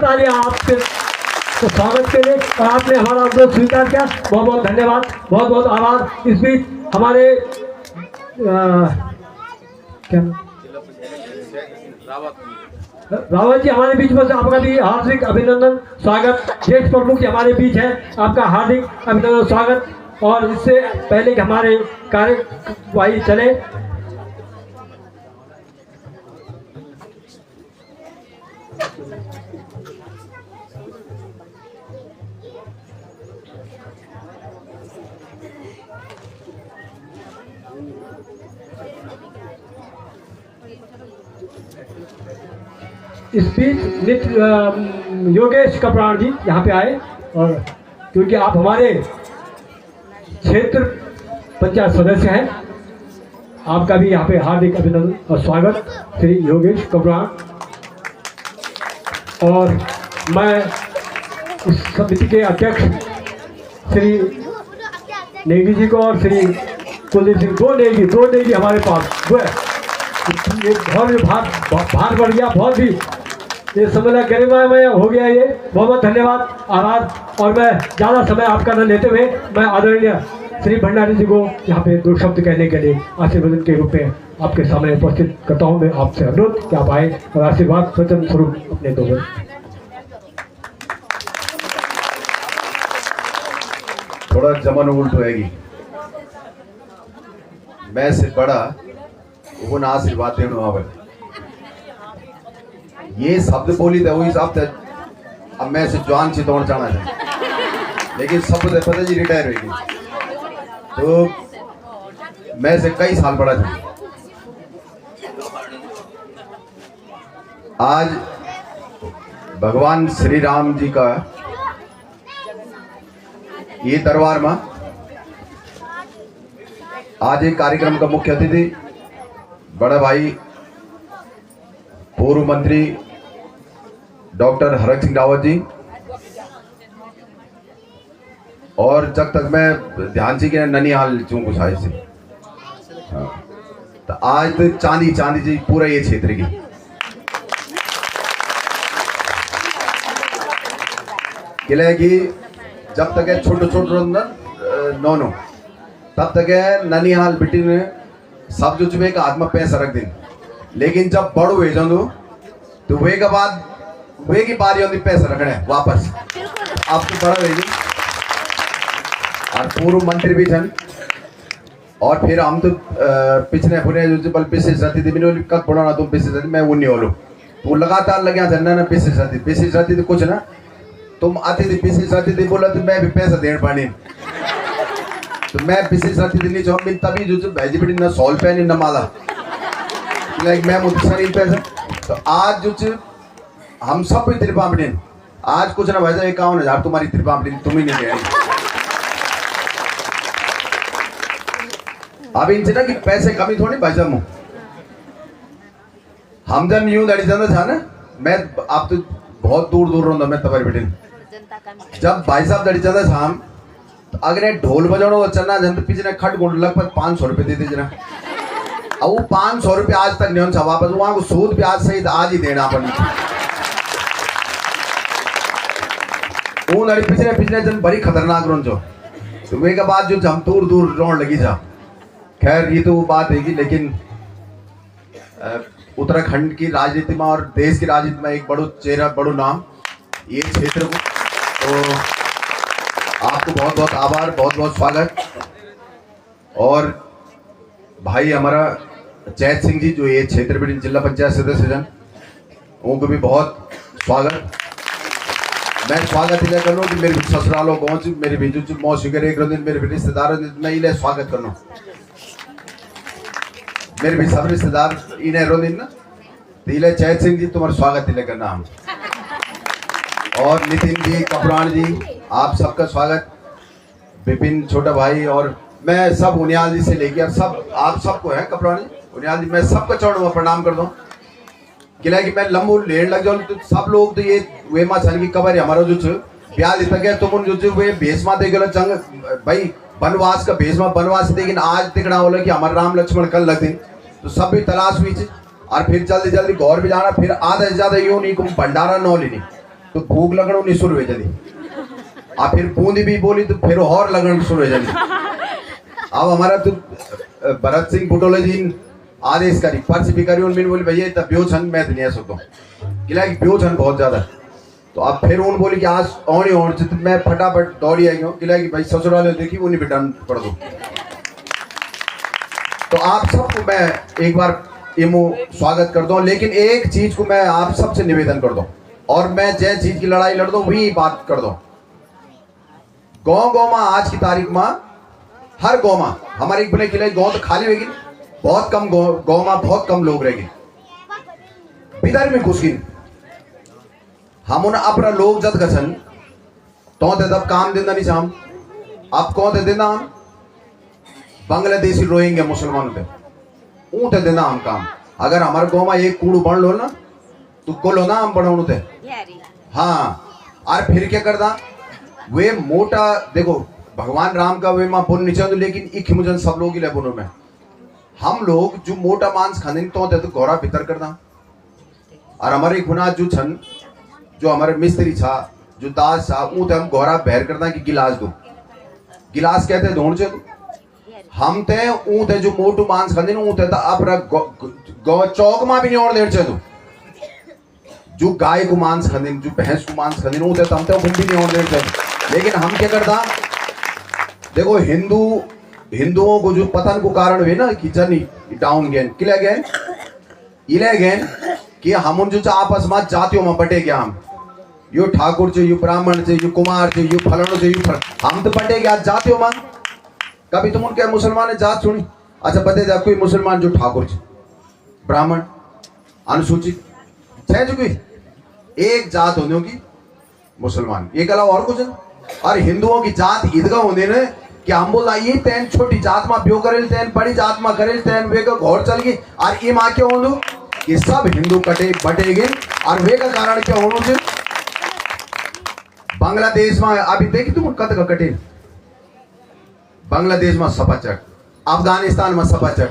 आपके तो स्वागत के लिए और आपने हमारा अनुरोध स्वीकार किया, बहुत बहुत धन्यवाद, बहुत बहुत आभार। इस बीच हमारे क्या रावत जी हमारे बीच में से, आपका भी हार्दिक अभिनंदन स्वागत। देश प्रमुख हमारे बीच है, आपका हार्दिक अभिनंदन स्वागत। और इससे पहले कि हमारे कार्यवाही चले, इस बीच योगेश कपराण जी यहाँ पे आए, और क्योंकि आप हमारे क्षेत्र पंचायत सदस्य हैं, आपका भी यहाँ पे हार्दिक अभिनंदन और स्वागत श्री योगेश कपराण। और मैं इस समिति के अध्यक्ष श्री नेगी जी को और श्री कुलदीप सिंह, दो नेगी हमारे पास, बहुत भार बढ़ गया, बहुत भी ये समझना गरिमा में हो गया। ये बहुत बहुत धन्यवाद, आभार। और मैं ज़्यादा समय आपका न लेते हुए मैं आदरणीय श्री भंडारी जी को यहाँ पे दो शब्द कहने के लिए आशीर्वाद के रूप में आपके सामने उपस्थित करता हूँ। मैं आपसे अनुरोध कि आप आए और आशीर्वाद स्वचन स्वरूप अपने दो। थोड़ा जमन उल्ट होएगी, मैं से बड़ा वो ना आशीर्वाद देने आवे, ये शब्द बोली था वही शब्द। अब मैं से जवान चितौड़ जाना है, लेकिन शब्द पता जी रिटायर होगी, तो मैं से कई साल बड़ा था। आज भगवान श्री राम जी का ये दरबार में आज एक कार्यक्रम का मुख्य अतिथि बड़ा भाई पूर्व मंत्री डॉक्टर हरक सिंह रावत जी, और जब तक मैं ध्यान से ननिहाल चूँ कुछ आए से, तो आज तो चांदी जी पूरा ये क्षेत्र की किले की जब तक है छोटो नौनो तब तक है ननिहाल बिटी ने सब जो चुके का हाथ में पैसा रख दिन, लेकिन जब बड़ो हुए जाऊँ तो वे के बाद वे की बारी होती पैसा रखने वापस अब तो बड़ा हुए और पूर्व मंत्री भी छन। और फिर हम तो पिछले पूरे जो बल विशेष रहती थी मैंने कब पढ़ाना तुम विशेष रहती, मैं वो नहीं होलो तो लगातार लगे झंडा ना विशेष रहती थी कुछ ना, तुम आती थी विशेष रहती थी, बोला तो मैं भी पैसा देने पानी, तो मैं विशेष रहती थी नहीं चाहूँ तभी जो भेजी बेटी ना सॉल पे न माला लाइक मैं मुझसे नहीं पैसा। तो आज जो हम सब भी त्रिपापड़ी आज कुछ ना भाई 51,000 तुम्हारी त्रिपापड़ी तुम ही नहीं दे रही। अब इनसे ना कि पैसे कमी थोड़ी भाई साहब, हम जब यूं दड़ी जाना था ना, मैं आप तो बहुत दूर रहूंगा मैं तुम्हारी बेटी, जब भाई साहब दड़ी जाता था हम तो अगर ढोल बजाओ चलना जन तो पीछे खट गोल लगभग 500 रुपये दे दीजिए ना, अब वो 500 रुपये आज तक नहीं होता वापस, वहां को सूद ब्याज सहित आज ही देना पड़ी। वो लड़ी पिछले जन बड़ी खतरनाक रोन जो, तो वे के बाद जो हम दूर रोन लगी जा। खैर ये तो वो बात है, लेकिन उत्तराखंड की राजनीति में और देश की राजनीति में एक बड़ो चेहरा बड़ो नाम ये क्षेत्र को, तो आपको बहुत बहुत आभार, बहुत बहुत स्वागत। और भाई हमारा जैत सिंह जी जो ये क्षेत्र में जिला पंचायत सदस्य जन, उनको भी बहुत स्वागत। मैं स्वागत इले कर लूँ कि मेरे ससुरालों पहुँच मेरे बीजू मौसी के एक दिन मेरे रिश्तेदारों मैं इले स्वागत कर लूँ, मेरे भी सब रिश्तेदार इन्हें रो दिन ना, तो इले जैत सिंह जी तुम्हारा स्वागत इले करना हम, और नितिन जी कपरान जी आप सबका स्वागत, विपिन छोटा भाई, और मैं सब उनियाल जी से लेकर सब आप सबको है कपरान जी उनियाल जी, मैं सबका चौड़ में प्रणाम कर दूं किला कि मैं लंबू लेट लग जाऊँ तो सब लोग तो ये वे माँ छन की कबर है हमारा जो प्याज तक है तुम जो वे भेष माँ देख चंग भाई वनवास का भेष माँ वनवास, लेकिन आज दिखना होगा कि हमारे राम लक्ष्मण कल लग दिन, तो सब भी तलाश हुई और फिर जल्दी जल्दी घर भी जाना, फिर आधा से ज्यादा यूं नहीं भंडारा नौ लेनी तो भूख लगन नहीं शुरू हो जाती, आ फिर बूंदी भी बोली तो फिर और लगन शुरू हो जाती। अब हमारा तो भरत सिंह बुटोले जी आदेश करी पर्ची भी करी, उनमें बोली भैया तब ब्यो छन मैं तो नहीं आ सकता, किला कि ब्यो छन बहुत ज्यादा। तो अब फिर उन बोली कि आज औनी और तो मैं फटाफट दौड़ी आई हूँ, किला कि भाई ससुराल देखी उन्हीं बेटा पढ़ दो। तो आप सबको मैं एक बार इमो स्वागत कर दूं, लेकिन एक चीज को मैं आप सबसे निवेदन कर दूं, और मैं जै चीज की लड़ाई लड़ दूं वही बात कर दूं। गाँव में आज की तारीख में हर गाँव में हमारे एक बोले किले गाँव तो खाली होगी, बहुत कम गाँव में बहुत कम लोग रहेंगे, बिदारी में घुस गई। हम उन अपना लोग जत गसन तो तब काम देना नहीं चाहम, अब कौन दे देना हम बांग्लादेशी रोहिंग्या मुसलमानों पे ऊँ ते देना हम काम। अगर हमारे गाँव में एक कूड़ू बन लो ना तो कोलो ना हम बनाऊ थे। हाँ, और फिर क्या करता वे मोटा देखो भगवान राम का वे माँ पुण्य नहीं चाहते, लेकिन इक मुझे सब लोग ही पुण्य में हम लोग जो मोटा मांस खाने तो गौरा भीतर करता। और हमारे खुना जो छन जो हमारे मिस्त्री छा जो दास छा ऊँ हम गौरा बहर करता कि गिलास दो, गिलास कहते ढूंढ चे हम ते ऊते जो मोटू मांस खाते ना ऊते अपना चौक में भी नहीं और देर चलो, जो गाय को मांस खाते जो भैंस को मांस खाते ऊते हम तो भी नहीं और देर चलो। लेकिन हम क्या करता देखो हिंदुओं को जो पतन को कारण हुए ना कि जनी डाउन गए किले गए इले गए कि हम उन जो आपस में जातियों में बटे गया, हम यो ठाकुर से यो ब्राह्मण से यो कुमार से यो फलन से यो हम तो बटे गया जातियों में। कभी तुम उनके मुसलमान जात सुनी? अच्छा बते जा कोई मुसलमान जो ठाकुर ब्राह्मण अनुसूचित छह जो कोई एक जात होने की मुसलमान, एक अलावा और कुछ। और हिंदुओं की जात ईदगाह होने ने कि हम बोला ये तैन छोटी जात में ब्यो करेल तैन बड़ी जात में करेल तैन वे का घोर चल गई। और ये माँ क्यों होंदो कि सब हिंदू कटे बटे गए, और वे का कारण क्या होना से बांग्लादेश में अभी देखी तुम कद का कटे, बांग्लादेश में सपाचट, अफगानिस्तान में सपाचट,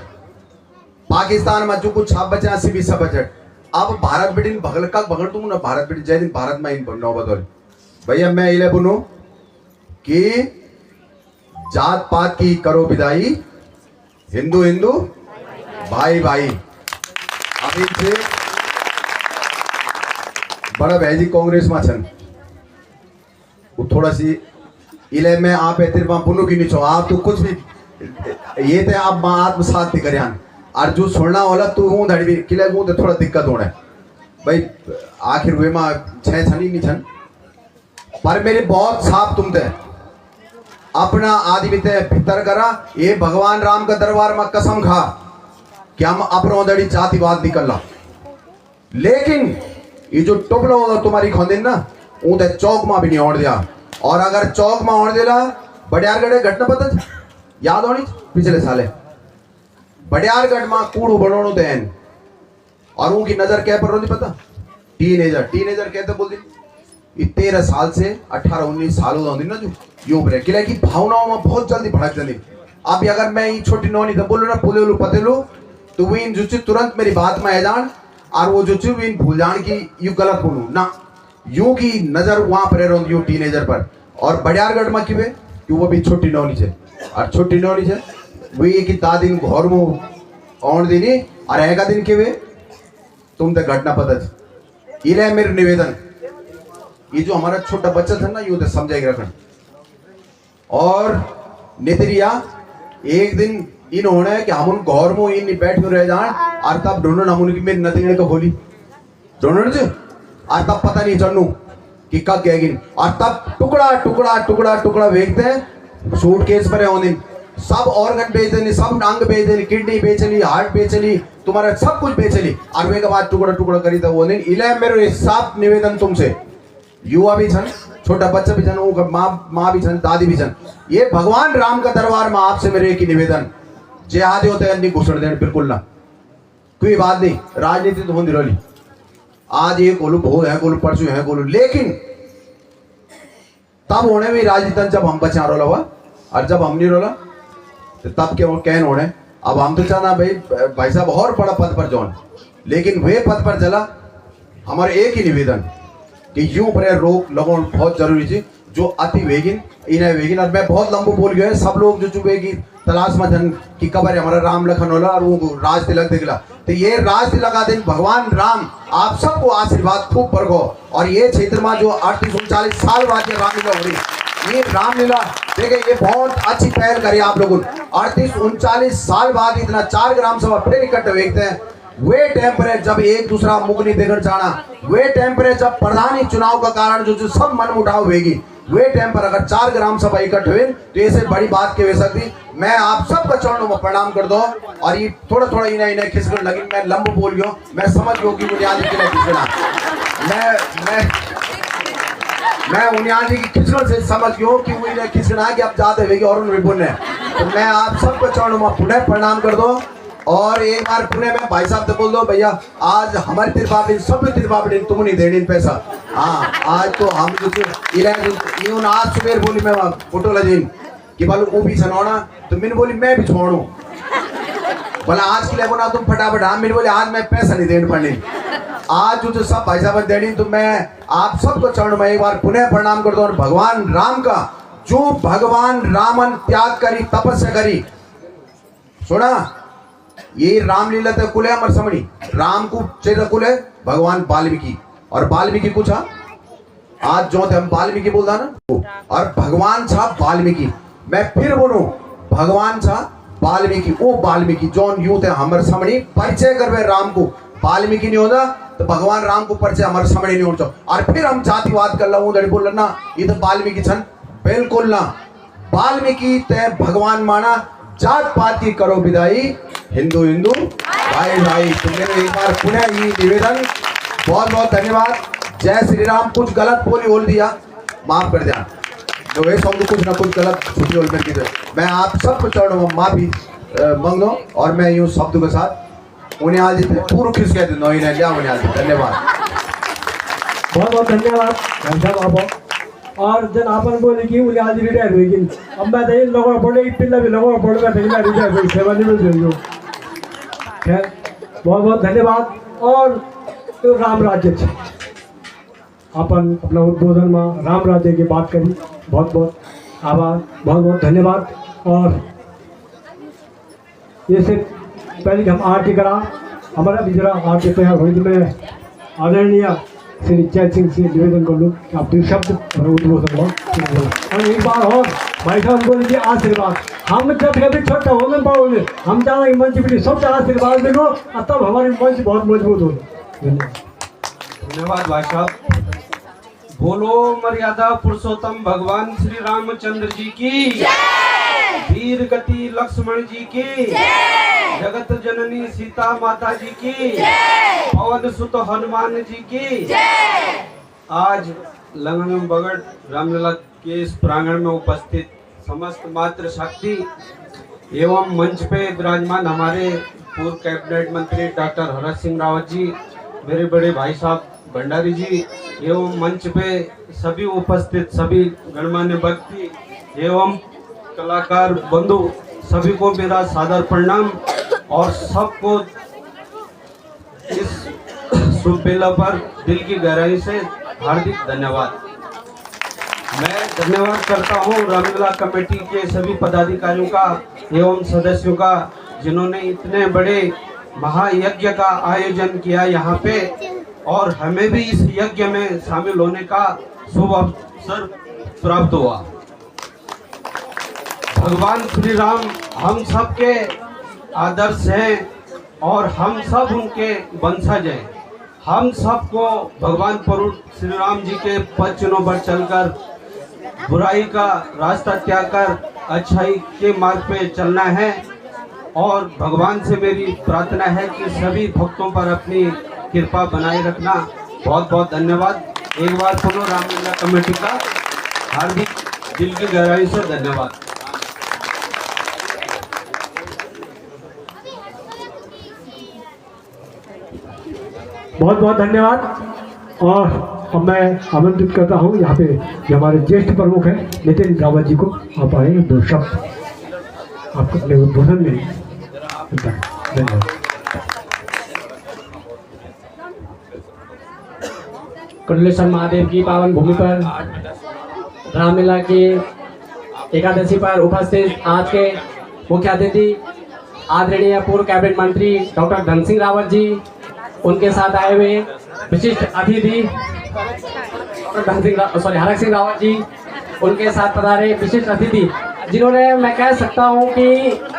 पाकिस्तान में जो कुछ छाप बचे ऐसे भी सपाचट। अब भारत बेटी भगल का भगल तुम ना भारत बेटी जय दिन भारत में इन नौ बदौल भैया मैं इले बोलूं कि जात पात की करो विदाई, हिंदू हिंदू भाई भाई। अभी से बड़ा भैजी कांग्रेस में छन वो थोड़ा सी इले में आप तिरपा पुनु की नहीं छो आप तो कुछ भी ये थे आप आत्मसात थी करे और जो छोड़ना वाला तू हूँ धड़ी भी किले हूँ तो थोड़ा दिक्कत होना है भाई। आखिर वे माँ छह छनी नहीं छन पर मेरे बहुत साफ तुम थे अपना आदमी ते भीतर करा ये भगवान राम का दरबार में कसम खा कि हम अपनों दड़ी जातिवाद निकलना। लेकिन ये जो टुकड़ा होगा तुम्हारी खोदिन ना ऊते चौक में भी नहीं ओढ़ दिया, और अगर चौक में ओढ़ दिला बड़ियारगढ़ घटना पता याद होनी पिछले साले बड़ियारगढ़ में कूड़ू बनोनो देन और उनकी नजर क्या पर रोती पता टीनेजर कहते बोल दी 13 साल से 18-19 साल होती ना जो यो ब्रेक किला की भावनाओं में बहुत जल्दी भड़क जाती। अब अगर मैं ये छोटी नौनी तो बोलूँ ना पुले पतेलू तो वो इन जो तुरंत मेरी बात में आ जान और वो जो इन भूल जान की यू गलत बोलूँ ना यूं की नजर वहां पर रही यू टीनेजर पर। और बड़ियारगढ़ में किवे कि वो भी छोटी नौनी से और छोटी नौनी से वही एक दिन घर में औण दिनी और एक दिन किवे तुम तो घटना पता इले मेरे निवेदन ये जो हमारा छोटा बच्चा था ना यू तो समझाएगा रखना। और नेतरिया एक दिन इन होना है कि हम उन घर में इन बैठ में रह जाए और तब ढूंढो हम उनकी मेरी नतीने को खोली ढूंढो से और तब पता नहीं चलू कि कब गएगी और तब टुकड़ा टुकड़ा टुकड़ा टुकड़ा देखते हैं सूटकेस पर है दिन सब ऑर्गन बेच देनी सब अंग बेच देनी किडनी बेच ली हार्ट बेच ली तुम्हारा सब कुछ बेच ली और वे के बाद टुकड़ा टुकड़ा करी था वो दिन इले मेरे साफ निवेदन तुमसे युवा भी छन छोटा बच्चा भी छन माँ भी छन दादी भी छन ये भगवान राम का दरबार में आपसे मेरे एक ही निवेदन जेहादी होते हैं घुसड़ देने बिल्कुल ना कोई बात नहीं राजनीति तो होती रही आज ये गोलू भो है गोलू परसों है गोलू लेकिन तब होने में राजनीति जब हम बचा रोला हुआ और जब हम नहीं रोला तो तब क्या कहन होने अब हम तो चाहना भाई साहब और बड़ा पद पर जौन लेकिन वे पद पर चला हमारे एक ही निवेदन कि यूं पर रोक लोगों बहुत जरूरी थी जो अति वेगिन इन्हें वेगिन। और मैं बहुत लंबू बोल गया, सब लोग जो चुके की तलाश में धन की कबर है हमारा राम लखन होला और वो राज तिलक दिखला। तो ये राज तिलक का दिन भगवान राम आप सबको आशीर्वाद खूब बरगो। और ये क्षेत्र में जो 38-39 साल बाद ये रामलीला हो रही, ये रामलीला देखिए ये बहुत अच्छी पहल करी आप लोगों ने। 38-39 साल बाद इतना 4 ग्राम सभा फिर इकट्ठे देखते हैं। वे टाइम पर है जब एक दूसरा मुख नहीं देखकर जाना, वे टाइम पर है जब प्रधानी चुनाव का कारण जो सब मन मुटाव होगी, वे टाइम पर अगर 4 ग्राम सभा इकट्ठे हुए तो ऐसे बड़ी बात के हो सकती। मैं आप सबका चरणों में प्रणाम कर दो। और ये थोड़ा थोड़ा इन्हें खिसकन लगी, मैं लंबू बोल गया, मैं समझ गया कि बुनियादी के लिए खिसकना, मैं बुनियादी की खिसकन से समझ गया कि वो इन्हें खिसकना कि अब ज्यादा होगी और उन्हें बोलने। तो मैं आप सबको चरणों में पुनः प्रणाम कर दो। और एक बार पुणे में भाई साहब से बोल दो भैया आज हमारी तिरपापड़ी सब तिरपापड़ी तुम नहीं देनी पैसा। हाँ आज तो हम जो आज सुबह बोली मैं फोटो लजीन कि बोलो वो भी सनौना, तो मैंने बोली मैं भी छोड़ू बोला आज के लिए बोला तुम फटाफट। हाँ मैंने बोली आज मैं पैसा नहीं देने पड़नी, आज जो सब भाई साहब देनी। तो मैं आप सबको चरण में एक बार पुनः प्रणाम कर दो। और भगवान राम का जो भगवान रामन त्याग करी तपस्या करी, सुना ये रामलीला तो कुल है अमर समणी, राम को चरित्र कुल है भगवान वाल्मीकि। और वाल्मीकि कुछ आज जो थे हम वाल्मीकि बोलता ना, और भगवान था वाल्मीकि। मैं फिर बोलूं भगवान था वाल्मीकि, वो वाल्मीकि जौन यूं थे हमर समणी परिचय करवे राम को। वाल्मीकि नहीं होता तो भगवान राम को परिचय हमारे समणी नहीं होता। और फिर हम जातिवाद कर ला बोल ना ये तो वाल्मीकि छन, बिल्कुल ना। वाल्मीकि ते भगवान माना, जात पात की करो विदाई, हिंदू हिंदू भाई भाई। तो मेरे एक बार पुनः ये निवेदन, बहुत बहुत धन्यवाद। जय श्री राम। कुछ गलत बोल दिया माफ कर दिया, जो है समझो कुछ ना कुछ गलत छुट्टी बोल करके मैं आप सबको चरणों में माफी मांग दो। और मैं यूं शब्दों के साथ उन्हें आज पूर्व खिस कह देता हूँ। धन्यवाद, बहुत बहुत धन्यवाद। और जन आपन बोले कि उन्हें आज रिटायर हुई, अब मैं तो लोगों पड़े पिल्ला भी लोगों पड़ मैं रिटायर हुई सेवा नहीं। खैर बहुत बहुत धन्यवाद। और तो राम राज्य अपन अपना उद्बोधन में राम राज्य की बात करी, बहुत बहुत आभार, बहुत बहुत धन्यवाद। और ये से पहले हम आरती करा हमारा भी जरा आरती तैयार हुई, मैं आदरणीय श्री चैत सिंह से निवेदन कर लूँ कि आप 2 शब्द उद्बोधन। और एक बार और भाई साहब बोलिए आशीर्वाद, हम जब कभी छोटा होने पाओगे हम चाहेंगे मंच पीढ़ी सबसे आशीर्वाद मिलो और तब हमारी मंच बहुत मजबूत होगी। धन्यवाद भाई साहब। बोलो मर्यादा पुरुषोत्तम भगवान श्री रामचंद्र जी की, वीर गति लक्ष्मण जी की, जगत जननी सीता माता जी की, पवन सुत हनुमान जी की। आज लंगन बगड़ रामलीला के इस प्रांगण में उपस्थित समस्त मातृ शक्ति एवं मंच पे विराजमान हमारे पूर्व कैबिनेट मंत्री डॉक्टर हरक सिंह रावत जी, मेरे बड़े भाई साहब भंडारी जी, एवं मंच पे सभी उपस्थित सभी गणमान्य व्यक्ति एवं कलाकार बंधु, सभी को मेरा सादर प्रणाम। और सबको इस शुभ बेला पर दिल की गहराई से हार्दिक धन्यवाद। मैं धन्यवाद करता हूँ रामलीला कमेटी के सभी पदाधिकारियों का एवं सदस्यों का, जिन्होंने इतने बड़े महायज्ञ का आयोजन किया यहाँ पे, और हमें भी इस यज्ञ में शामिल होने का शुभ अवसर प्राप्त हुआ। भगवान श्री राम हम सब के आदर्श हैं और हम सब उनके वंशज हैं। हम सबको भगवान प्रभु श्री राम जी के पद चिन्हों पर चलकर बुराई का रास्ता त्याग कर अच्छाई के मार्ग पे चलना है। और भगवान से मेरी प्रार्थना है कि सभी भक्तों पर अपनी कृपा बनाए रखना। बहुत बहुत धन्यवाद। एक बार पुनः रामलीला कमेटी का हार्दिक दिल की गहराई से धन्यवाद। बहुत बहुत धन्यवाद। और अब मैं आमंत्रित करता हूँ यहाँ पे जो हमारे ज्येष्ठ प्रमुख हैं नितिन रावत जी को, आप आए 2 शब्द आपको अपने उद्बोधन में। धन्यवाद। कुंडलेश्वर महादेव की पावन भूमि पर रामलीला की एकादशी पर उपस्थित आज के मुख्य अतिथि आदरणीय पूर्व कैबिनेट मंत्री डॉक्टर धन सिंह रावत जी, उनके साथ आए हुए विशिष्ट अतिथि हरक सिंह रावत जी, उनके साथ पधारे विशिष्ट अतिथि जिन्होंने, मैं कह सकता हूं कि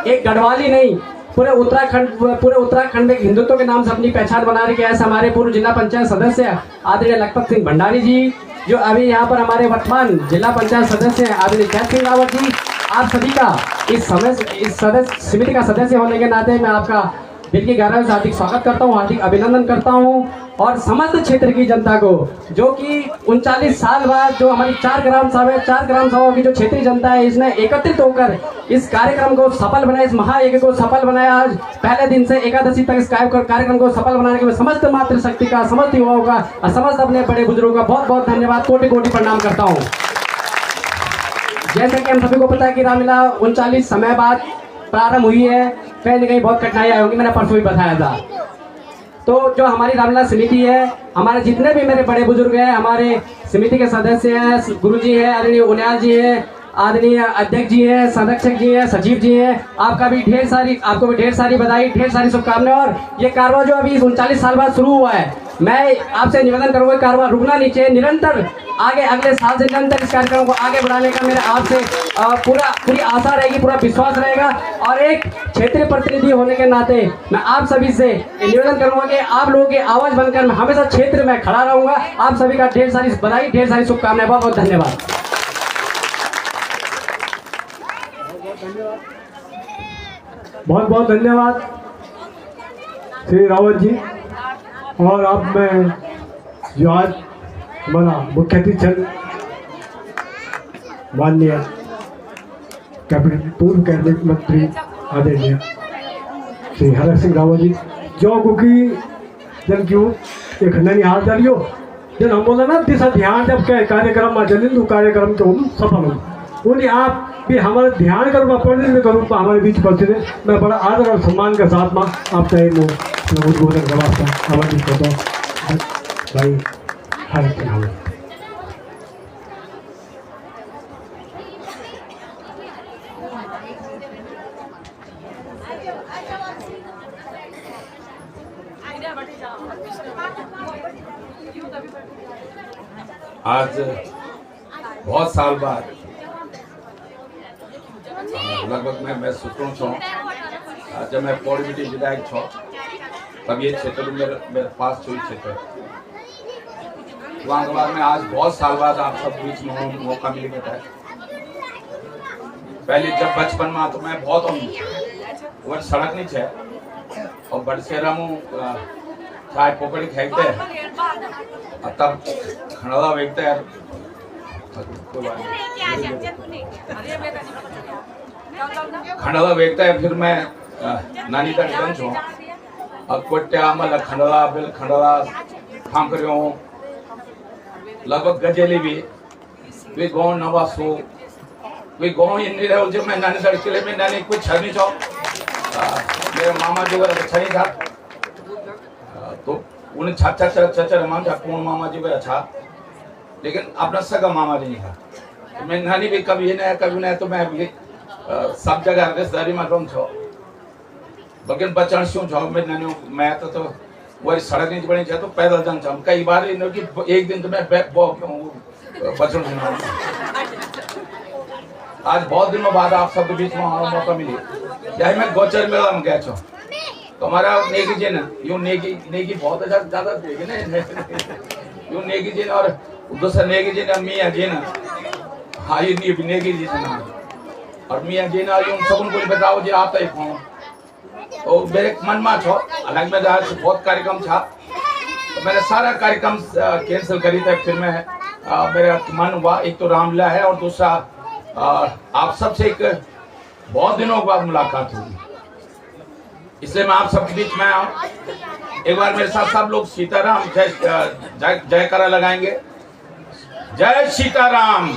एक गढ़वाली नहीं पूरे उत्तराखंड में हिंदुत्व के नाम से अपनी पहचान बना रही है। हमारे पूर्व जिला पंचायत सदस्य आदरणीय लखपत सिंह भंडारी जी, जो अभी यहाँ पर हमारे वर्तमान जिला पंचायत सदस्य हैं आदरणीय जय सिंह रावत जी, आप सभी का इस समिति का सदस्य होने के नाते मैं आपका दिल की गहराई से हार्दिक स्वागत करता हूँ, हार्दिक अभिनंदन करता हूँ। और समस्त क्षेत्र की जनता को, जो कि 39 साल बाद जो हमारी 4 ग्राम सभाओं की जो क्षेत्रीय जनता है, इसने एकत्रित होकर इस कार्यक्रम को सफल बनाया, इस महायज्ञ को सफल बनाया। आज पहले दिन से एकादशी तक इस कार्यक्रम को सफल बनाने के लिए समस्त मातृशक्ति का, समस्त युवाओं का और समस्त अपने बड़े बुजुर्गों का बहुत बहुत धन्यवाद, कोटि कोटि प्रणाम करता हूँ। जैसे कि हम सभी को पता है कि रामलीला 39 समय बाद प्रारंभ हुई है, कहीं न कहीं बहुत कठिनाई आई होंगी, मैंने परसों भी बताया था। तो जो हमारी रामलीला समिति है, हमारे जितने भी मेरे बड़े बुजुर्ग हैं, हमारे समिति के सदस्य हैं, गुरुजी हैं, आदरणीय उनियाल जी हैं, आदरणीय अध्यक्ष जी हैं, संरक्षक जी हैं, सचिव जी हैं, आपको भी ढेर सारी बधाई, ढेर सारी शुभकामनाएं। और ये कारवा जो अभी 39 साल बाद शुरू हुआ है, मैं आपसे निवेदन करूंगा, कारवा रुकना नहीं चाहिए, निरंतर आगे अगले साल से निरंतर इस कार्यक्रम को आगे बढ़ाने का मेरा आपसे पूरी आशा रहेगी, पूरा विश्वास रहेगा। और एक क्षेत्रीय प्रतिनिधि होने के नाते मैं आप सभी से निवेदन करूंगा कि आप लोगों की आवाज बनकर मैं हमेशा क्षेत्र में खड़ा रहूंगा। आप सभी का ढेर सारी बधाई, ढेर सारी शुभकामनाएं, बहुत बहुत धन्यवाद। बहुत बहुत धन्यवाद श्री रावत जी। और अब मैं जो आज हमारा मुख्य अतिथि माननीय पूर्व कैबिनेट मंत्री आदरणीय श्री हरक सिंह रावत जी, जो क्योंकि जन क्यों एक ननिहाल दलियो जन हम बोला ना दिशा ध्यान जब कार्यक्रम में जनिंदु कार्यक्रम तो हम सफल हो उन्हें आप भी हमारे ध्यान करूँगा पढ़ने में करूँगा हमारे बीच पहुँचे मैं बड़ा आदर और सम्मान के साथ में आप चाहे वो उद्बोधन का वास्ता हमारे भाई हरक सिंह रावत। आज बहुत साल बाद लगभग मैं सुतूं छो जब मैं पौड़ीमिटी विधायक छो तब ये क्षेत्र मेरे पास हुई क्षेत्र वहाँ के बाद में आज बहुत साल बाद आप सब बीच में मौका मिल गया है। पहले जब बचपन में तो मैं बहुत वो सड़क नहीं है और बड़सेरा में चाय पकड़ी खेलते तब खड़ा वेखते हैं खंडला वेखता है। फिर मैं नानी का निधन छो कोट्या मतलब खंडला बिल खंडला काम करियो लगभग गजेली भी वे गाँव नवासो वे गाँव इन नहीं रहे जब मैं नानी का किले में नानी कुछ छनी छो मेरे मामा जो है छनी था तो उन्हें छाचा माम था कौन मामा जी वे अच्छा, लेकिन अपना सगा मामा जी नहीं था। तो मैं नानी भी कभी नहीं तो मैं भी सब जगह रिश्तेदारी में रहूं छो लेकिन बचन शू छो मैं नानी मैं तो वही सड़क नहीं बनी तो पैदल जन छो कई बार कि एक दिन तो मैं बचन आज बहुत दिनों बाद आप सब बीच में मौका मिली यही मैं गोचर मेला में गया छो तो हमारा नेगी जी ना यूं नेगी बहुत अच्छा ज्यादा देगी ना यूं नेगी जी और दूसरा नेगी जी ना मियाँ जी ना हाँ ये नेगी जी ना और मियाँ जी ना यूं सब को बताओ जी आता ही कौन तो मेरे मन में छो अलग में आज बहुत कार्यक्रम था तो मैंने सारा कार्यक्रम कैंसिल करी था। फिर मैं मेरा मन हुआ एक तो रामलीला है और दूसरा आप सबसे एक बहुत दिनों के बाद मुलाकात हुई इसलिए मैं आप सबके बीच में आऊं। एक बार मेरे साथ सब लोग सीताराम जयकारा लगाएंगे। जय सीताराम।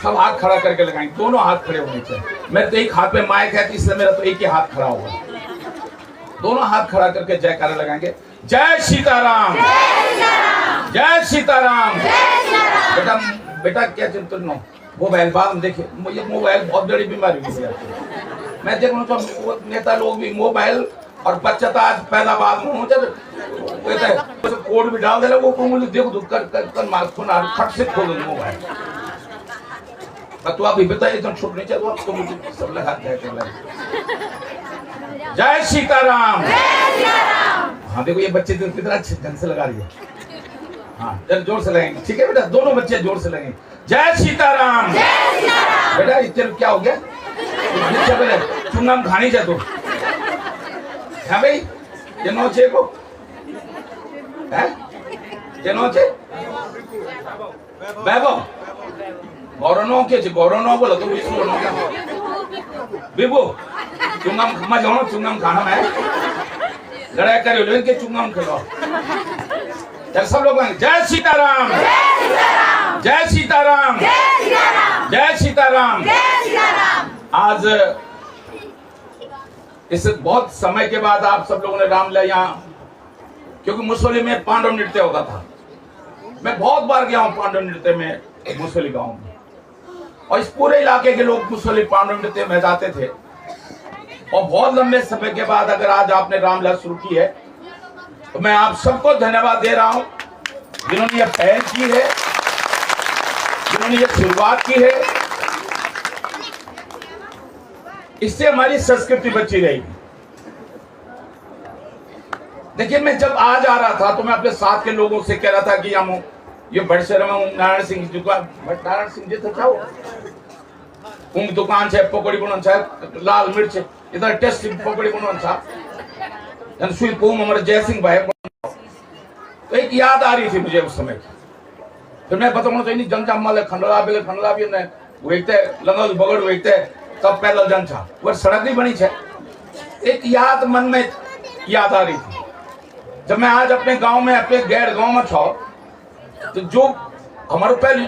सब हाथ खड़ा करके लगाएंगे, दोनों हाथ खड़े होने चाहिए। मेरे तो एक हाथ में माइक है इसलिए मेरा तो एक ही हाथ खड़ा होगा। दोनों हाथ खड़ा करके जयकारा लगाएंगे। जय सीताराम, जय सीताराम। बेटा बेटा क्या चिंता नो मोबाइल बाद में देखिए, ये मोबाइल बहुत बड़ी बीमारी है। मैं देखूँ तो नेता लोग भी मोबाइल और बच्चा तो आज पैदा बाद में होता है कोड भी डाल दे वो मुझे देखो तो कर मार्क्स को ना फट से खोल दो मोबाइल। तो आप भी बताइए तुम छूट नहीं चाहिए तो आपको मुझे सब लगाते हैं। जय सीताराम। हाँ देखो ये बच्चे तो कितना अच्छे ढंग से लगा रही है। हाँ जरा जोर से लगेंगे, ठीक है बेटा, दोनों बच्चे जोर से लगेंगे। जय सीताराम। बेटा इतने क्या हो गया, चुनाव खानी चाहे तो हाँ भाई जेनो छे को हैं जेनो छे वैभव गौरव के छे गौरव बोलो तो विष्णु नो क्या विभु चुनाव मैं जानो चुनाव खाना मैं लड़ाई करियो लेकिन के चुनाव खेलो। चल सब लोग जय सीताराम, जय सीताराम, जय सीताराम। आज इस बहुत समय के बाद आप सब लोगों ने रामलीला यहाँ, क्योंकि मुसोली में पांडव नृत्य होता था। मैं बहुत बार गया हूँ पांडव नृत्य में मुसोली गांव में, और इस पूरे इलाके के लोग मुसोली पांडव नृत्य में जाते थे। और बहुत लंबे समय के बाद अगर आज आपने रामलीला शुरू की है तो मैं आप सबको धन्यवाद दे रहा हूं, जिन्होंने ये पहल की है, जिन्होंने ये शुरुआत की है। इससे हमारी संस्कृति बची रहेगी। देखिए मैं जब आज आ रहा था तो मैं अपने साथ के लोगों से कह रहा था कि हम ये बड़शहर में नारायण सिंह जी दुकान, नारायण सिंह जी तो चाहो उनकी दुकान है, पकौड़ी बनाना चाहे लाल मिर्च इधर टेस्ट पकौड़ी बनाना चाह सुई पोम हमारे जय सिंह भाई। तो एक याद आ रही थी मुझे उस समय। फिर मैं बताऊंगा तो जनजाम खंडला भी वेखते लंगल बगड़ वेखते तब पैदल जन था वो सड़क नहीं बनी है। एक याद मन में याद आ रही थी जब मैं आज अपने गांव में अपने गैर गांव में था तो जो हमारे पहले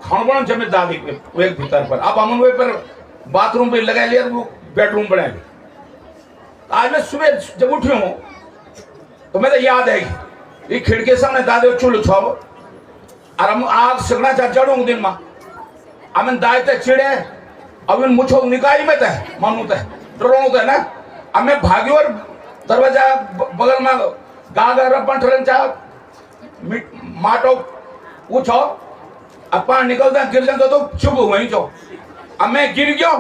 खान जमे दादी एक भीतर पर अब हम पर बाथरूम पे लगा लिया वो बेडरूम बनाए। आज मैं सुबह जब उठी हूँ तो मैं तो याद है ये खिड़की सामने दादे चूल्ह छो और हम आग सगना चाह जड़ों दिन में अमन दायते चिड़े अब मुझो निकाई में तय मानू तय डरो तय ना अब मैं भाग्यो और दरवाजा बगल में गागा रपन ठरन चा माटो पूछो अपन निकलता गिर जाता तो चुप वहीं जो अब मैं गिर गयो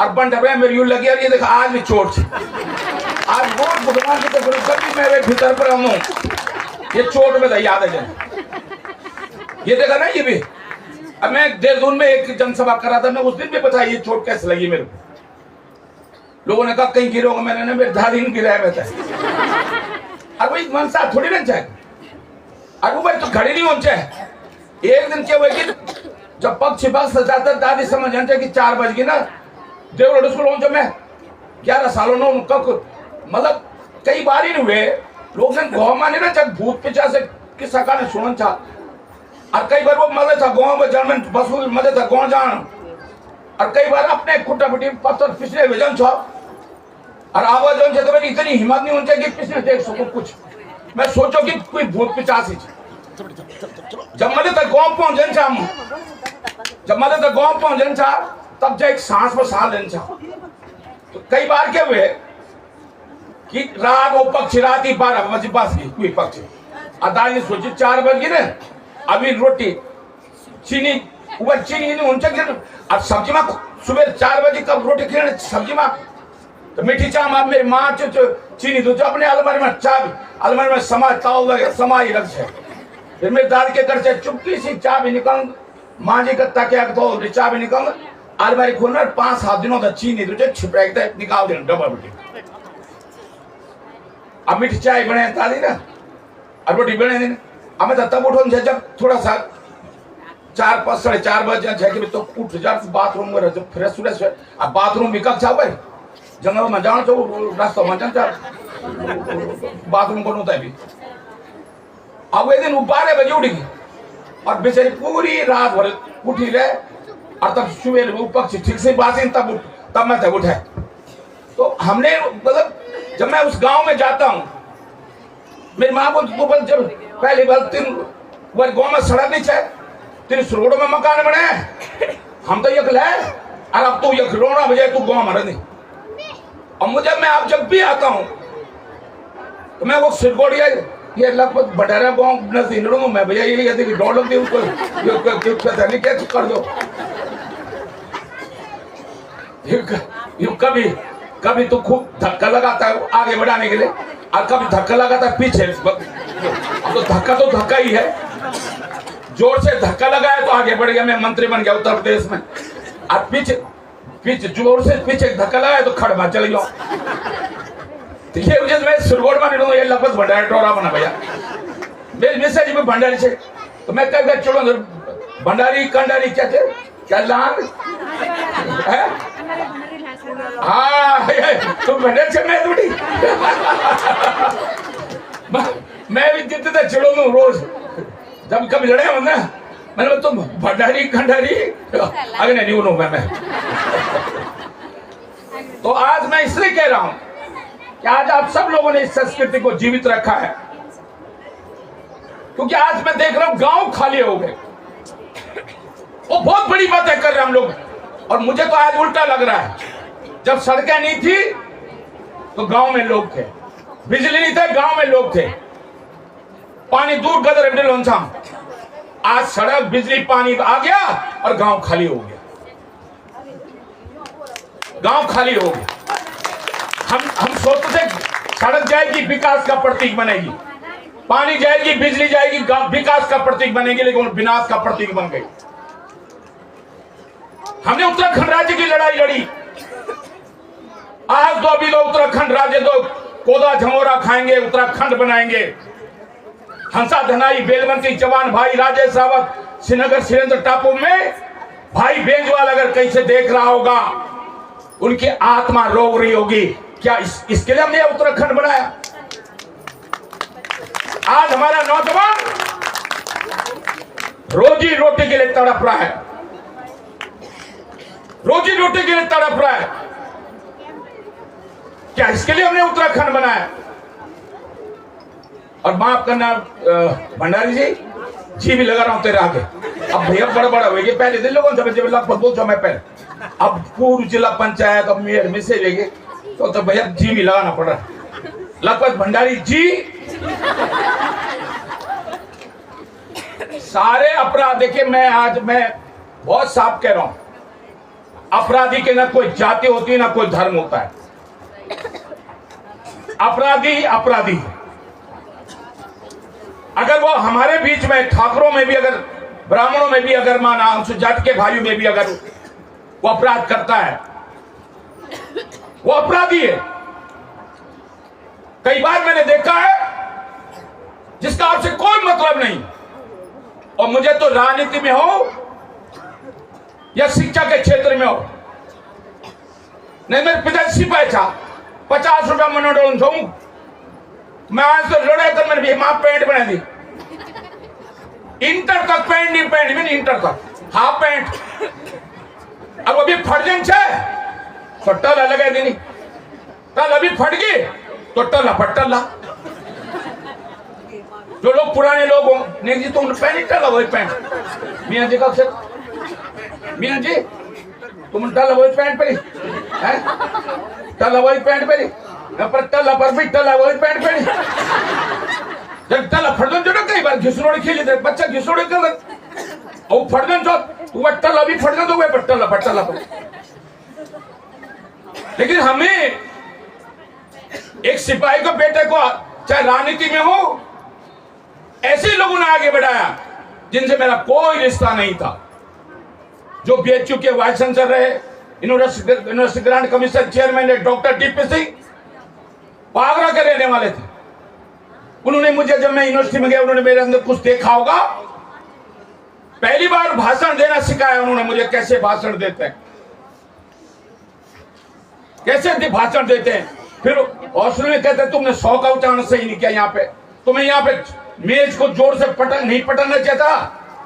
और बंद मेरी यूं लगी और ये देखा आज भी चोट आज वो भगवान की तरफ कभी मैं भीतर पर हूँ ये चोट में याद है ये देखा ना ये भी। अब मैं देहरादून में एक जनसभा कर रहा था, मैं उस दिन भी बताया ये चोट कैसे लगी मेरे को। लोगों ने कहा कहीं गिरोगा, मैंने ना मेरे दादी ने गिराया बता और भाई मनसा थोड़ी ना चाहे और वो भाई तो खड़ी नहीं होनी चाहिए। एक दिन क्या हुआ कि जब पग छिपा सजाता दादी समझ जाते कि 4 बज गई ना देवड़ स्कूल मैं 11 सालों नो मतलब कई बार ही नहीं हुए लोग ने गाँव माने ना जब भूत पिछा से किसा का सुनन था और कई बार वो मजे था गाँव में जन्म बस मजे था गाँव जान और कई बार अपने खुट्टा पिटी पत्थर पिछले भेजन छो और आवाज तो मेरी इतनी हिम्मत नहीं होनी चाहिए कि पिछले देख सको कुछ। मैं सोचो कि कोई भूत पिचासी जब मजे तक गाँव पहुंचन छा जब मजे तक गाँव पहुंचन छा तब जा एक सांस में सांस लेना छा। तो कई बार क्या हुए कि रात वो पक्षी रात ही 12 बजे पास की कोई पक्षी अदानी सोची 4 बज गई ना अभी रोटी चीनी ऊपर चीनी नहीं होनी चाहिए और सब्जी में सुबह 4 बजे कब रोटी खिलाने सब्जी में तो मीठी चाय में मेरी माँ चीनी दूध अपने अलमारी में चाय अलमारी में ताव लगे समाई रख है। फिर मेरे दादी के घर से चुपकी सी चाय भी निकल माँ जी का तकिया तो चाय भी निकल अलमारी खोलना 5-7 दिनों तक चीनी दूध छिपा निकाल देना डबल रोटी। अब मीठी चाय बने दादी ना और रोटी बने दिन हमें तो तब उठो जब थोड़ा सा 4-5 साढ़े 4 बजे तो उठ जा बाथरूम में फ्रेश फ्रेश अब बाथरूम भी कब चाह भाई जंगल में जाना चाहो रास्ता में जाना बाथरूम कौन होता है भी। अब वे दिन 12 बजे उठी और बेचारी पूरी रात भर उठी रहे और तब सुबह पक्षी ठीक से बात तब मैं तब उठे। तो हमने मतलब जब मैं उस गांव में जाता हूँ मेरी माँ बोल जब पहली बार तीन बार गाँव में सड़क नहीं है, तेरे रोड में मकान बने हम तो यक ले, और अब तू यक रोना बजाय तू गाँव में नहीं। और मुझे मैं आप जब भी आता हूँ तो मैं वो सिरगोड़िया ये लगभग बटारा गाँव नजदीक लड़ूंगा मैं भैया ये यदि डॉल लगती उसको नहीं क्या कर दो। कभी कभी तो खूब धक्का लगाता है आगे बढ़ाने के लिए, और कभी धक्का लगाता है पीछे। तो धक्का ही है, जोर से धक्का लगाया तो आगे बढ़ गया, मैं मंत्री बन गया उत्तर प्रदेश में। और पीछे जोर से पीछे धक्का लगाया तो खड़मा चल गया। तो ये वजह से मैं सुरगोड़ में नहीं, ये लगभग भंडारी टोरा बना भैया मेरे मिसेज में भंडारी से। तो मैं कह चलो भंडारी कंडारी क्या थे क्या लान है? हाँ तुम भंडारी से मैं थोड़ी मैं भी जितने चिड़ो रोज जब कभी लड़े हो ना मैंने तुम भंडारी खंडारी अगर नहीं उन्हों मैं। तो आज मैं इसलिए कह रहा हूं कि आज आप सब लोगों ने इस संस्कृति को जीवित रखा है, क्योंकि आज मैं देख रहा हूं गांव खाली हो गए। वो बहुत बड़ी बातें कर रहे हैं हम लोग, और मुझे तो आज उल्टा लग रहा है। जब सड़कें नहीं थी तो गांव में लोग थे, बिजली नहीं थे गांव में लोग थे, पानी दूर गदर आज सड़क बिजली पानी आ गया और गांव खाली हो गया। गांव खाली हो गया। हम सोचते थे सड़क जाएगी विकास का प्रतीक बनेगी, पानी जाएगी बिजली जाएगी विकास का प्रतीक बनेगी, लेकिन विनाश का प्रतीक बन गई। हमने उत्तराखंड राज्य की लड़ाई लड़ी, आज तो अभी तो उत्तराखंड राज्य तो कोदा झमोरा खाएंगे, उत्तराखंड बनाएंगे। हंसा धनाई बेलवंती जवान भाई राजेश रावत श्रीनगर सुरेंद्र टापू में भाई बेंजवाल अगर कहीं से देख रहा होगा उनकी आत्मा रो रही होगी। क्या इसके लिए हमने उत्तराखंड बनाया? आज हमारा नौजवान रोजी रोटी के लिए तड़प रहा है, रोजी रोटी के लिए तड़प रहा है। क्या इसके लिए हमने उत्तराखंड बनाया? और माफ करना भंडारी जी भी लगा रहा हूं तेरे आगे। अब भैया बड़ा बड़ा हो गया, पहले दिन लोगों से लगभग 2 समय पहले, अब पूर्व जिला पंचायत अब मेयर में से लेंगे तो भैया जी भी लगाना पड़ रहा। लगभग भंडारी जी सारे अपराध देखिए, मैं बहुत साफ कह रहा हूं, अपराधी के ना कोई जाति होती है ना कोई धर्म होता है। अपराधी अपराधी है। अगर वो हमारे बीच में ठाकुरों में भी, अगर ब्राह्मणों में भी, अगर माना अनुसूचित जाति के भाइयों में भी अगर वो अपराध करता है, वो अपराधी है। कई बार मैंने देखा है जिसका आपसे कोई मतलब नहीं, और मुझे तो राजनीति में हो या शिक्षा के क्षेत्र में हो, नहीं मेरे पिताजी सिपाही था, 50 रुपया मनोडोल जाऊं मैं, आज तो लड़ाई कर मैंने भी मां पैंट बना दी, इंटर तक पैंट नहीं पहनी मैंने, इंटर तक हाफ पैंट। अब अभी फट जाए तो टला लगा देनी, टल अभी फट गई तो टला फटला। जो लोग पुराने लोग हो नहीं जी तुम पहनी टला वही पैंट, मियाँ जी का से मियाँ जी तुम टला वही पैंट पहनी है, टला वही पैंट पहनी पर टला पर भी टला वही पैंट पहनी। जब टला फटन जो ना कई बार घिसरोड़े खेली थे बच्चा घिसरोड़े कर और फटन जो तू टला भी फटन तो वही टला फटला पर। लेकिन हमें एक सिपाही को बेटे को चाहे राजनीति में हो, ऐसे लोगों ने आगे बढ़ाया जिनसे मेरा कोई रिश्ता नहीं था, जो बीएचयू के वाइस चांसलर रहे, यूनिवर्सिटी ग्रांट कमीशन चेयरमैन है डॉक्टर डीपी सिंह, आगरा के रहने वाले थे। उन्होंने मुझे, जब मैं यूनिवर्सिटी में गया, उन्होंने मेरे अंदर कुछ देखा होगा, पहली बार भाषण देना सिखाया उन्होंने मुझे, कैसे भाषण देते हैं, कैसे भाषण देते हैं। फिर हॉस्टल में कहते तुमने 100 का उच्चारण सही नहीं किया, यहाँ पे तुम्हें यहाँ पे मेज को जोर से नहीं पटकना चाहिए था,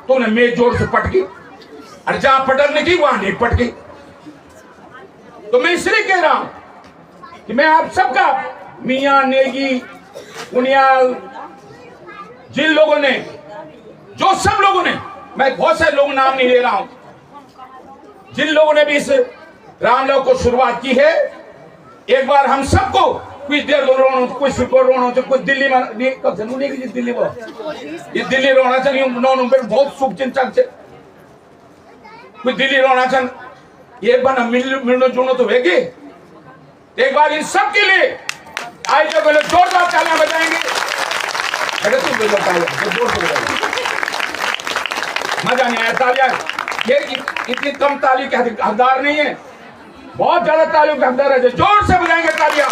तुमने मेज जोर से पटकी, और जहां पटकने की वहां नहीं पटकी। तो मैं इसलिए कह रहा हूं कि मैं आप सबका, मियां नेगी उनियाल जिन लोगों ने, जो सब लोगों ने, मैं बहुत सारे लोग नाम नहीं ले रहा हूं, जिन लोगों ने भी इस रामलीला को शुरुआत की है, एक बार हम सबको कुछ देर रोना, कुछ सुको रोना, कुछ दिल्ली में कब जरूर नहीं कि दिल्ली वो ये दिल्ली रोना चाहिए, बहुत सुख चिंता से कुछ दिल्ली रोना चाहिए। एक बार मिलना जुड़ना तो होगी। एक बार इन सब के लिए आज जो पहले जोरदार तालियां बजाएंगे। अगर तुम जोर से बजाएंगे मजा नहीं आया। तालियां ये इतनी कम ताली के हकदार नहीं है, बहुत ज्यादा तालियों के हकदार है। जोर से बजाएंगे तालियां।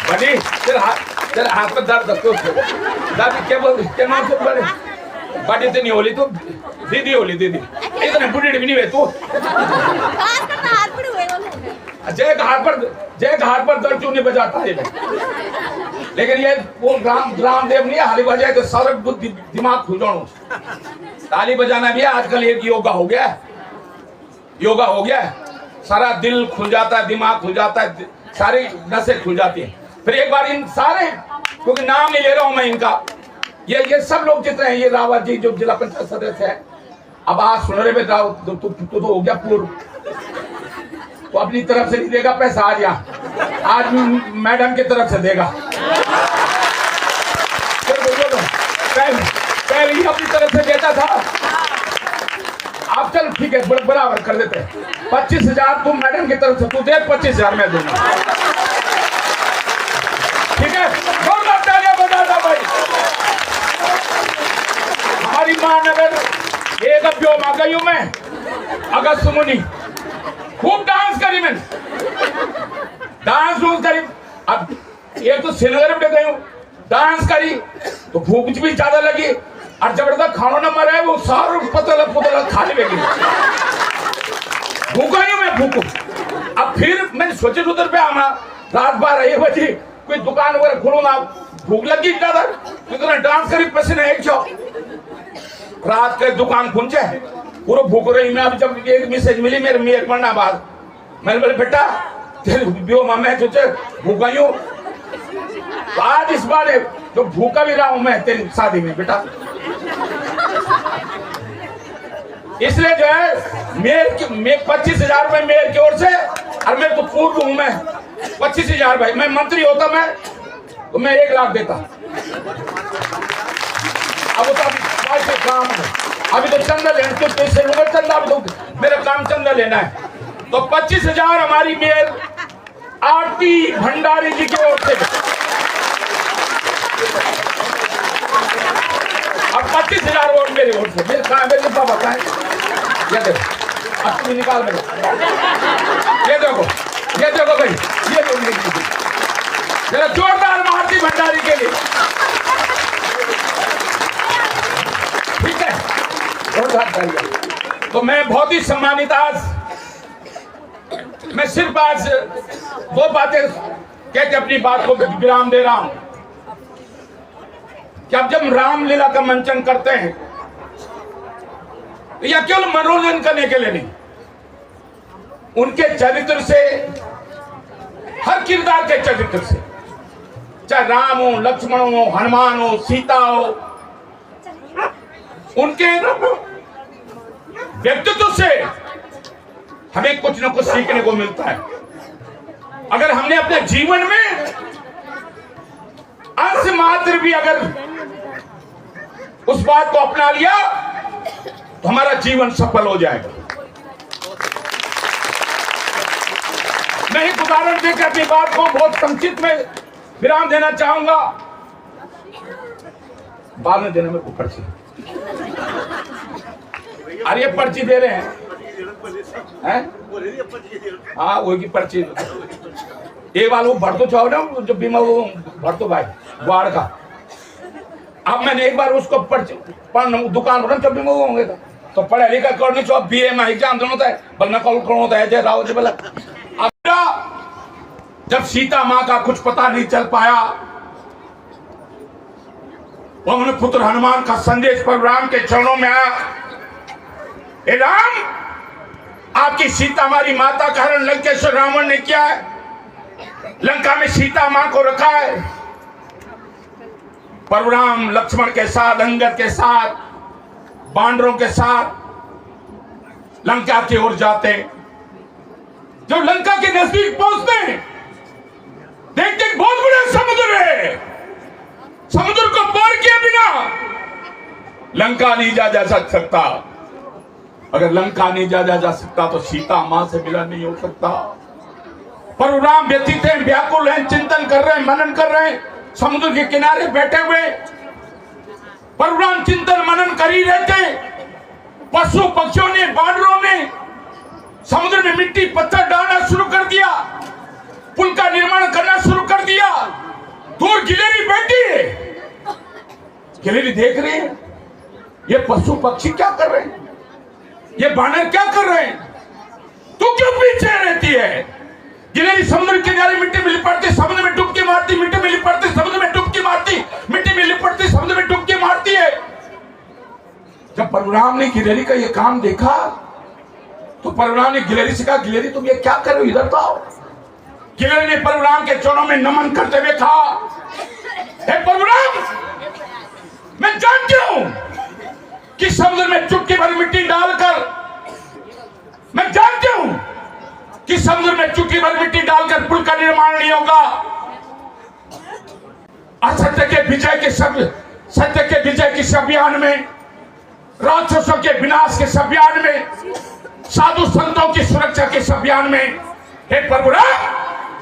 बड़ी तेरे हाथ में दर्द दादी क्या बोल क्या नाम से बड़े बड़ी तो नहीं होली तो दीदी होली दीदी इतने बुढ़ी भी नहीं हुए तू जय घाट पर दर्द क्यों नहीं बजाता है। लेकिन ये वो रामदेव नहीं हाली बजाए तो सारा बुद्धि दिमाग खुल जाओ। ताली बजाना भी है आजकल एक योगा हो गया है। सारा दिल खुल जाता है, दिमाग खुल जाता है, सारी नसें खुल जाती है। फिर एक बार इन सारे, क्योंकि नाम नहीं ले रहा हूं मैं इनका, ये सब लोग जितने हैं, ये रावत जी जो जिला पंचायत सदस्य है, अब आज सुन रहे में तू तो हो गया पूर्व, तो अपनी तरफ से नहीं देगा पैसा, आज मैडम की तरफ से देगा। पहले ही अपनी तरफ से देता था, अब चल ठीक है बराबर कर देते हैं। 25,000 तुम मैडम की तरफ से तू दे, 25,000 मैं दूंगा, ठीक है। जोरदार तालियां बजाता भाई। हमारी मां नगर एक अभ्यो मां गई हूं मैं, अगस्त मुनि खूब डांस करी मैंने, डांस करी। अब एक तो श्रीनगर में गई हूं, डांस करी तो भूख भी ज्यादा लगी और जबरदस्त खाना न मरा है, वो सारा पुतला खाने में भूखा ही मैं भूखू। अब फिर मैंने सोचे उधर पे आना, रात 12-1 बजे कोई दुकान वगैरह खोलो ना, भूख लगी ज्यादा, तो डांस करी पसीने एक छो रात के दुकान खुंचे पूरा भूख रही मैं। अब जब एक मैसेज मिली मेरे मेयर पढ़ना बाद, मैंने बोले बेटा तेरे बियो मैं सोचे भूखा ही हूँ, तो आज इस बार जो भूखा भी रहा हूं मैं तेरी शादी में बेटा। इसलिए जो है मेयर 25,000 रुपए मेयर की ओर से, और मैं तो पूर्व हूं मैं 25,000 भाई, मैं मंत्री होता मैं तो मैं 1 लाख देता। अब तो अभी काम है, अभी तो चंदा लेना, तो पैसे लूंगा चंदा, तो मेरा काम चंदा लेना है। तो 25,000 हमारी मेयर आरती भंडारी जी की ओर से, अब 25,000 वोट मेरी ओर से। मेरे कहा मेरे पापा का है, ये देखो अब तुम निकाल मेरे, ये देखो भाई, ये जरा जोरदार आरती भंडारी के लिए, ठीक है। तो मैं बहुत ही सम्मानित, आज मैं सिर्फ आज 2 बातें कहते अपनी बात को विराम दे रहा हूं कि अब जब रामलीला का मंचन करते हैं तो यह केवल मनोरंजन करने के लिए नहीं, उनके चरित्र से, हर किरदार के चरित्र से, चाहे राम हो, लक्ष्मण हो, हनुमान हो, सीता हो, उनके व्यक्तित्व से हमें कुछ न कुछ सीखने को मिलता है। अगर हमने अपने जीवन में अंश मात्र भी अगर उस बात को अपना लिया तो हमारा जीवन सफल हो जाएगा। मैं एक उदाहरण देकर अपनी बात को बहुत संक्षिप्त में विराम देना चाहूंगा। बाद में देने में को पर्ची, अरे ये पर्ची दे रहे हैं, हाँ वो की पर्ची एक बार वो भर तो चाहो ना, जो बीमा वो भर तो भाई वार्ड का। अब मैंने एक बार उसको पढ़ना दुकान पर जब बीमा होंगे तो पढ़ा लिखा करनी चाहिए, BA में एग्जाम देना होता है, बलना कॉल करना होता है, जय राव जी बोला। अब जब सीता माँ का कुछ पता नहीं चल पाया, उन्होंने पुत्र हनुमान का संदेश पर राम के चरणों में आया, हे राम आपकी सीता हमारी माता का हरण लंकेश्वर रावण ने किया है, लंका में सीता मां को रखा है। परशुराम लक्ष्मण के साथ, अंगद के साथ, वानरों के साथ लंका की ओर जाते हैं। जब लंका के नजदीक पहुंचते हैं, देखते हैं बहुत बड़ा समुद्र है। समुद्र को पार किए बिना लंका नहीं जा सकता। अगर लंका नहीं जा सकता तो सीता मां से मिलन नहीं हो सकता। परशुराम व्यथित हैं, व्याकुल हैं, चिंतन कर रहे हैं, मनन कर रहे हैं, समुद्र के किनारे बैठे हुए। परशुराम चिंतन मनन कर ही रहे थे। पशु पक्षियों ने, वानरों ने समुद्र में मिट्टी पत्थर डालना शुरू कर दिया, पुल का निर्माण करना शुरू कर दिया। दूर गिलहरी बैठी है, गिलहरी देख रही है ये पशु पक्षी क्या कर रहे हैं, ये बानर क्या कर रहे हैं, तू क्यों पीछे रहती है। गिलहरी समुद्र किनारे मिट्टी में लिपटती, समुद्र में डुबकी मारती, मिट्टी में लिपटती, समुद्र में डुबकी मारती, मिट्टी में लिपटती, समुद्र में डुबकी मारती है। जब परशुराम ने गिलहरी का ये काम देखा तो परशुराम ने गिलहरी से कहा, गिलहरी तुम ये क्या कर रहे हो, इधर तो आओ। गिलहरी ने परशुराम के चरणों में नमन करते हुए कहा, हे परशुराम, मैं जानती हूं कि समुद्र में चुटकी भर मिट्टी डालकर, मैं जानती हूं कि समुद्र में चुटकी भर मिट्टी डालकर पुल का निर्माण नहीं होगा। असत्य के विजय के सत्य के विजय के अभियान में, राक्षसों के विनाश के अभियान में, साधु संतों की सुरक्षा के अभियान में, हे परशुराम,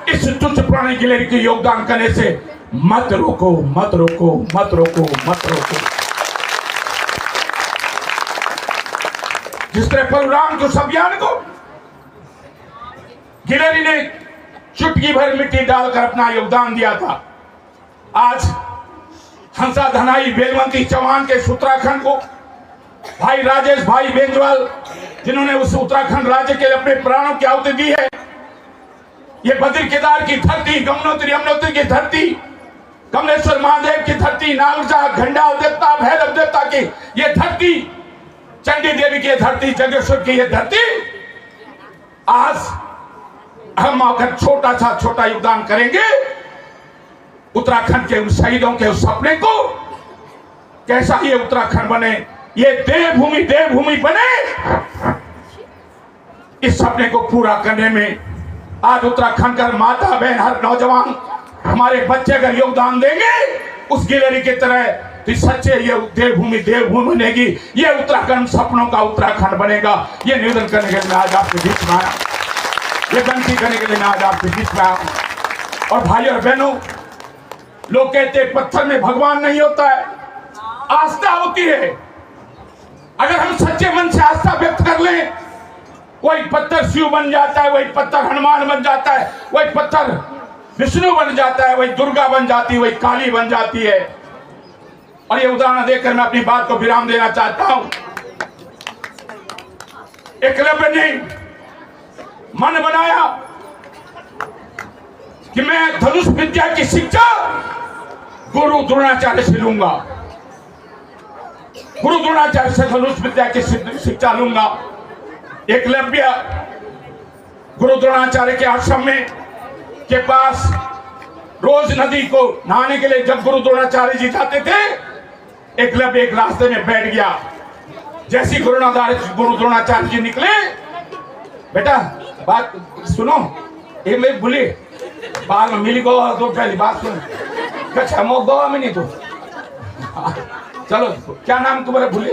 इस तुच्छ प्राणी गिलहरी के योगदान करने से मत रोको, मत रोको, मत रोको, मत रोको। जिस तरह परशुराम के उस अभियान को गिलहरी ने चुटकी भर मिट्टी डालकर अपना योगदान दिया था, आज हंसा धनाई बेलवंती चौहान के उत्तराखंड को, भाई राजेश भाई बेंजवाल जिन्होंने उस उत्तराखंड राज्य के लिए अपने प्राणों की आहुति दी है, ये बद्री केदार की धरती, गंगोत्री यमुनोत्री की धरती, कमलेश्वर महादेव की धरती, नालचा घंडाल देवता, भैरव देवता की ये धरती, चंडी देवी की धरती, जगेश्वर की ये धरती, आज हम अगर छोटा योगदान करेंगे उत्तराखंड के उन शहीदों के उस सपने को, कैसा ये उत्तराखंड बने, ये देवभूमि बने, इस सपने को पूरा करने में आज उत्तराखंड का माता बहन, हर नौजवान, हमारे बच्चे अगर योगदान देंगे उस गिलहरी की तरह, तो सच्चे ये देवभूमि बनेगी, ये उत्तराखंड सपनों का उत्तराखंड बनेगा। ये निवेदन करने के लिए मैं आज आपके बीच में आया, ये विनती करने के लिए मैं आज आपके बीच में आया। और भाई और बहनों, लोग कहते हैं पत्थर में भगवान नहीं होता है, आस्था होती है। अगर हम सच्चे मन से आस्था व्यक्त कर लें, वही पत्थर शिव बन जाता है, वही पत्थर हनुमान बन जाता है, वही पत्थर विष्णु बन जाता है, वही दुर्गा बन जाती है, वही काली बन जाती है। और ये उदाहरण देकर मैं अपनी बात को विराम देना चाहता हूं। एकलव्य ने मन बनाया कि मैं धनुष विद्या की शिक्षा गुरु द्रोणाचार्य से लूंगा, गुरु द्रोणाचार्य से धनुष विद्या की शिक्षा लूंगा। एकलव्य गुरु द्रोणाचार्य के आश्रम में के पास रोज नदी को नहाने के लिए जब गुरु द्रोणाचार्य जी जाते थे, एकलव्य एक रास्ते में बैठ गया। जैसी गुरु द्रोणाचार्य जी निकले, बेटा बात सुनो, एक मैं भूली बाद में मिली गो तो पहली बात सुन, क्या मो गोवा में नहीं तो चलो, क्या नाम तुम्हारा भूली?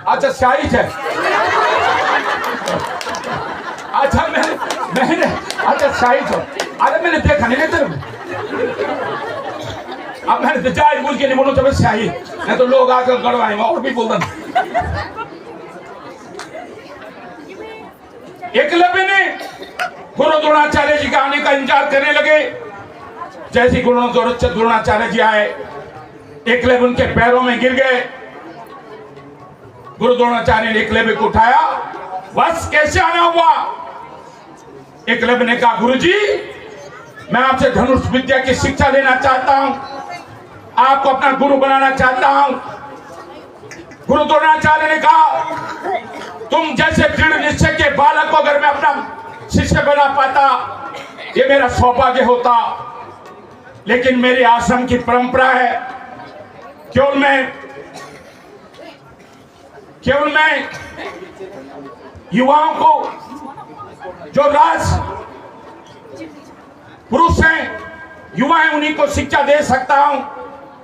अच्छा शाही है, अच्छा मैंने अच्छा शाही तो, अरे मैंने देखा नहीं तेरे, अब मैंने जायज बुझ के नहीं बोलूं तो शाही, नहीं तो लोग आकर गड़वाएंगे और भी बोल दें। एकलव्य ने गुरु द्रोणाचार्य जी के आने का इंतजार करने लगे। जैसे गुरु द्रोणाचार्य जी आए, एकलव्य उनके पैरों में गिर गए। गुरु द्रोणाचार्य ने एकलव्य को उठाया, बस कैसे आना हुआ? एकलव्य ने कहा, गुरुजी मैं आपसे धनुष विद्या की शिक्षा लेना चाहता हूं, आपको अपना गुरु बनाना चाहता हूं। गुरु द्रोणाचार्य ने कहा, तुम जैसे दृढ़ निश्चय के बालक को अगर मैं अपना शिष्य बना पाता ये मेरा सौभाग्य होता, लेकिन मेरे आश्रम की परंपरा है केवल मैं युवाओं को, जो राज पुरुष हैं, युवा हैं, उन्हीं को शिक्षा दे सकता हूं।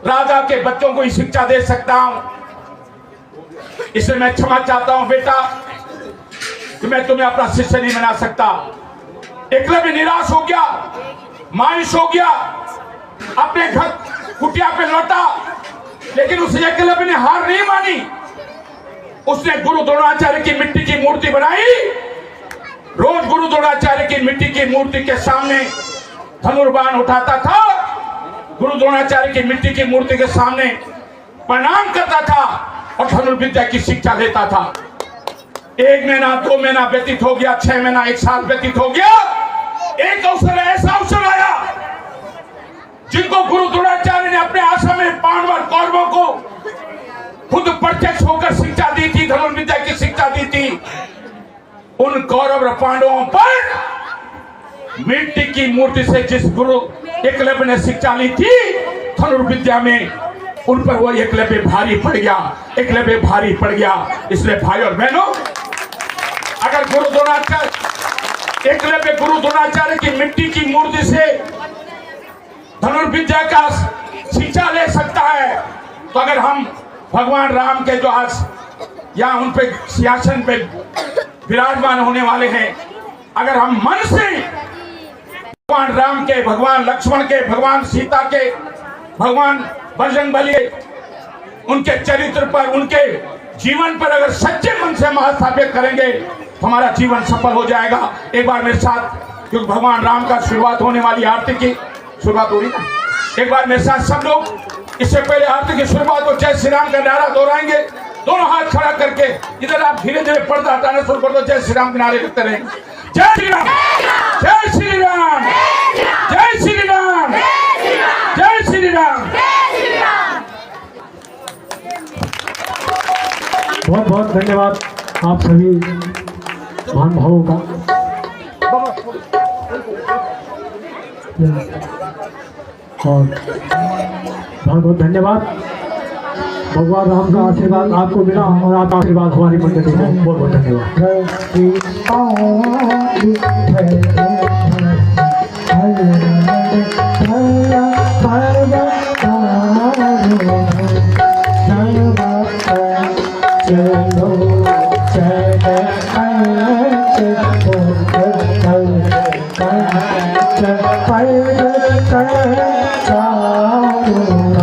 राजा के बच्चों को ही शिक्षा दे सकता हूं। इसलिए मैं क्षमा चाहता हूं बेटा कि मैं तुम्हें अपना शिष्य नहीं बना सकता। एकलव्य निराश हो गया, मायूस हो गया, अपने घर कुटिया पे लौटा, लेकिन उस एकलव्य ने हार नहीं मानी। उसने गुरु द्रोणाचार्य की मिट्टी की मूर्ति बनाई। रोज गुरु द्रोणाचार्य की मिट्टी की मूर्ति के सामने धनुर्बाण उठाता था, गुरु द्रोणाचार्य की मिट्टी की मूर्ति के सामने प्रणाम करता था और धनुर्विद्या की शिक्षा लेता था। 1 महीना 2 महीना व्यतीत हो गया, 6 महीना 1 साल व्यतीत हो गया। एक अवसर, ऐसा अवसर आया जिनको गुरु द्रोणाचार्य ने अपने आश्रम में पांडव और कौरवों को खुद प्रत्यक्ष होकर शिक्षा दी थी, धनुर्विद्या की शिक्षा दी थी। उन कौरव और पांडवों पर मिट्टी की मूर्ति से जिस गुरु एकलव्य ने शिक्षा ली थी धनुर्विद्या में, उन पर वो एकलव्य भारी पड़ गया, एकलव्य भारी पड़ गया। इसलिए भाई और बहनों, अगर गुरु द्रोणाचार्य, एकलव्य गुरु द्रोणाचार्य की मिट्टी की मूर्ति से धनुर्विद्या का शिक्षा ले सकता है, तो अगर हम भगवान राम के जो आज यहाँ उन पे सिंहासन पे विराजमान होने वाले हैं, अगर हम मन से भगवान राम के, भगवान लक्ष्मण के, भगवान सीता के, भगवान बजरंगबली, उनके चरित्र पर, उनके जीवन पर अगर सच्चे मन से महास्थापित करेंगे तो हमारा जीवन सफल हो जाएगा। एक बार मेरे साथ, क्योंकि भगवान राम का शुरुआत होने वाली आरती की शुरुआत हो रही ना, एक बार मेरे साथ सब लोग इससे पहले आरती की शुरुआत को जय श्री राम का नारा दोहराएंगे। दोनों हाथ खड़ा करके इधर आप धीरे धीरे पर्दा हटाना शुरू कर दो, जय श्री राम के नारे करते रहेंगे। जय श्री राम, जय श्री राम, जय श्री राम, जय श्री राम। बहुत बहुत धन्यवाद आप सभी महानुभावों का। और बहुत बहुत धन्यवाद। भगवान राम का आशीर्वाद आपको मिला और आपका आशीर्वाद हमारी मंदिर को। बहुत बहुत धन्यवाद। Bye.